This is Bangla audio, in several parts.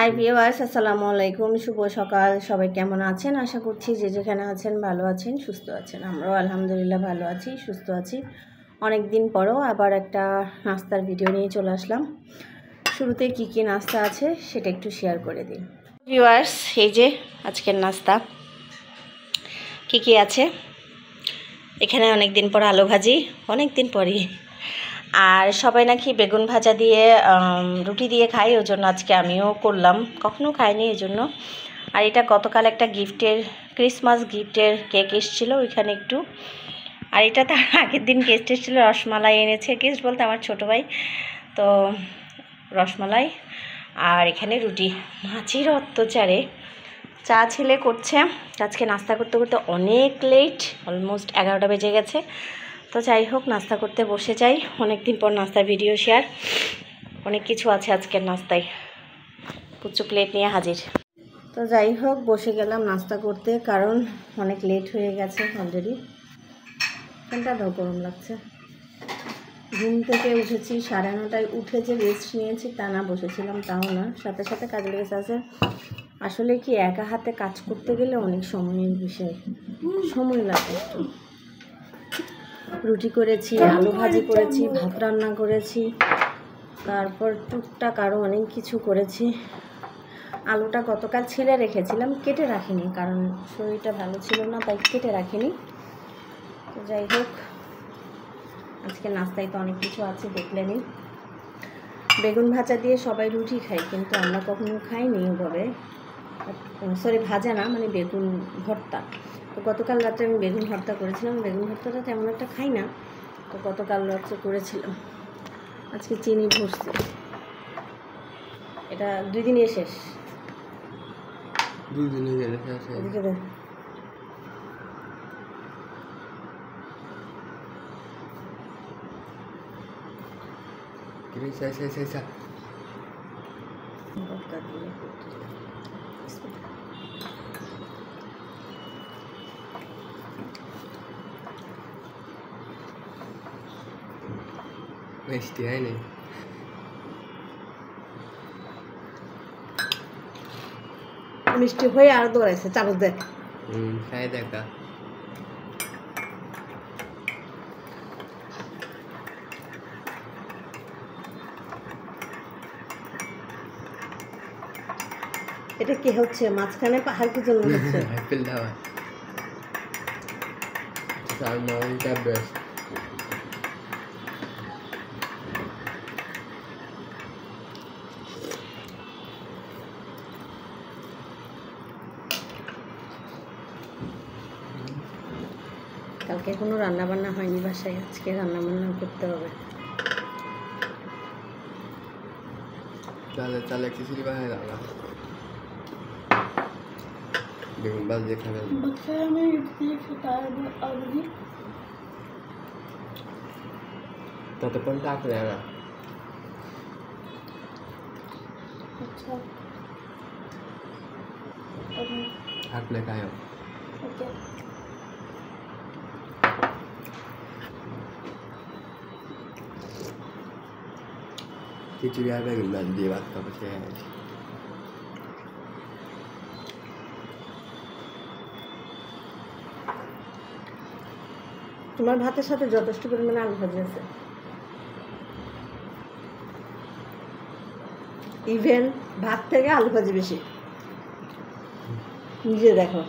হাই ভিউয়ার্স, আসসালামু আলাইকুম। শুভ সকাল। সবাই কেমন আছেন? আশা করছি যে যেখানে আছেন ভালো আছেন, সুস্থ আছেন। আমরাও আলহামদুলিল্লাহ ভালো আছি, সুস্থ আছি। অনেক দিন পরেও আবার একটা নাস্তার ভিডিও নিয়ে চলে আসলাম। শুরুতে কি কি নাস্তা আছে সেটা একটু শেয়ার করে দিন ভিউয়ার্স। এই যে আজকের নাস্তা কি কি আছে। এখানে অনেক দিন পর আলু ভাজি, অনেক দিন পরই। আর সবাই নাকি বেগুন ভাজা দিয়ে রুটি দিয়ে খায়, ওই জন্য আজকে আমিও করলাম। কখনো খাইনি এই জন্য। আর এটা গতকাল একটা ক্রিসমাস গিফটের কেক এসেছিলো ওইখানে একটু। আর এটা তার আগের দিন গেস্ট এসেছিলো, রসমালাই এনেছে। গেস্ট বলতে আমার ছোটো ভাই। তো রসমালাই আর এখানে রুটি। মাছির অত্যাচারে চা ছেলে করছে। আজকে নাস্তা করতে করতে অনেক লেট, অলমোস্ট 11টা বেজে গেছে। তো যাই হোক, নাস্তা করতে বসে যাই। অনেক দিন পর নাস্তার ভিডিও শেয়ার। অনেক কিছু আছে আজকের নাস্তায়। পুচু প্লেট নিয়ে হাজির। তো যাই হোক, বসে গেলাম নাস্তা করতে, কারণ অনেক লেট হয়ে গেছে অলরেডি। ফোনটা দাও, গরম লাগছে। ঘুম থেকে উঠেছি 9:30টায়, উঠেছে রেস্ট নিয়েছি, তা না বসেছিলাম তাও না, সাথে সাথে কাজে লেগেছে আছে। আসলে কি, একা হাতে কাজ করতে গেলে অনেক সময়ের বিষয়, সময় লাগে একটু। রুটি করেছি, আলু ভাজি করেছি, ভাত রান্না করেছি, তারপর টুকটাক আরও অনেক কিছু করেছি। আলুটা গতকাল ছিলে রেখেছিলাম, কেটে রাখিনি, কারণ শরীরটা ভালো ছিল না, তাই কেটে রাখিনি। তো যাই হোক, আজকে নাস্তায় তো অনেক কিছু আছে, দেখলেনই। বেগুন ভাজা দিয়ে সবাই রুটি খাই, কিন্তু আমরা কখনো খাইনি ওভাবে। সরি, ভাজা না, মানে বেগুন ভর্তা। তো গতকাল রাত্রে আমি বেগুন ভর্তা করেছিলাম। বেগুন ভর্তাটা তেমন একটা খাই না, তো গতকাল রাত্রে করেছিলাম। আজকে চিনি ভরছি, এটা 2 দিনে শেষ। 2 দিনে গেলে এদিকে দেখ। ভর্তা দিয়ে মিষ্টি হয়নি। মিষ্টি হয়ে আরো দৌড়াইছে, চামচ দেখ। খাই দেখা। এটা কি হচ্ছে? মাঝখানে পাহাড় কি জন্য হচ্ছে? অ্যাপেল খাওয়া। সালমনটা বেস্ট। কালকে কোনো রান্না বান্না হয়নি বাসায়, আজকে রান্না বান্না করতে হবে। তাহলে খিচুড়ি বানাই দাও না, বেগুন ভাজি খাবেন। ততক্ষণ থাকলে না, থাকলে খায়। খিচুড়ি আর বেগুন ভাজি দিয়ে ভাত খাবো, সে তোমার ভাতের সাথে যথেষ্ট পরিমাণে আলু ভাজি আছে। ইভেন ভাত থেকে আলু ভাজি বেশি, নিজে দেখো।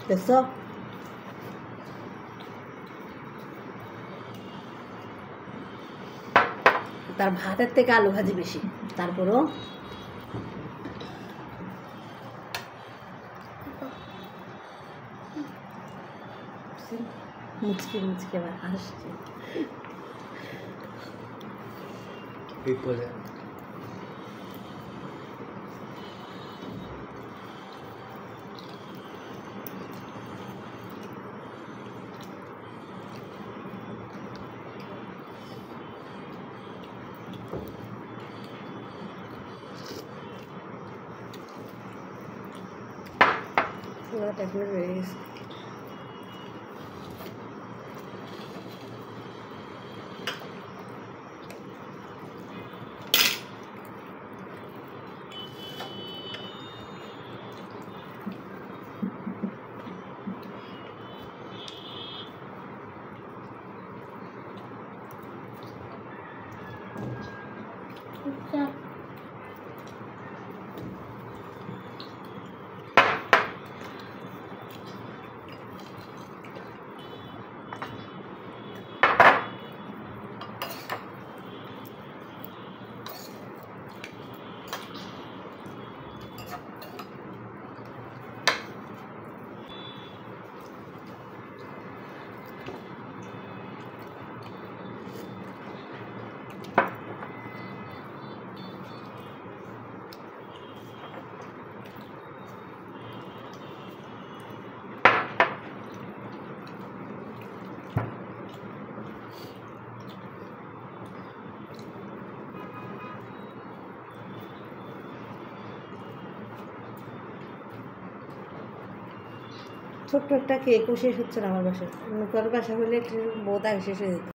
দেখছো? তার ভাতের থেকে আলু ভাজি বেশি, তারপরও মুচকে মুচকে আবার হাসছে। বিপদে ট্যাবলেট বেড়ে গেছে। ছোট্ট একটা কেকও শেষ হচ্ছে না আমার বাসায়। কারো বাসা হলে একটু বহুত আগে শেষ হয়ে যেত।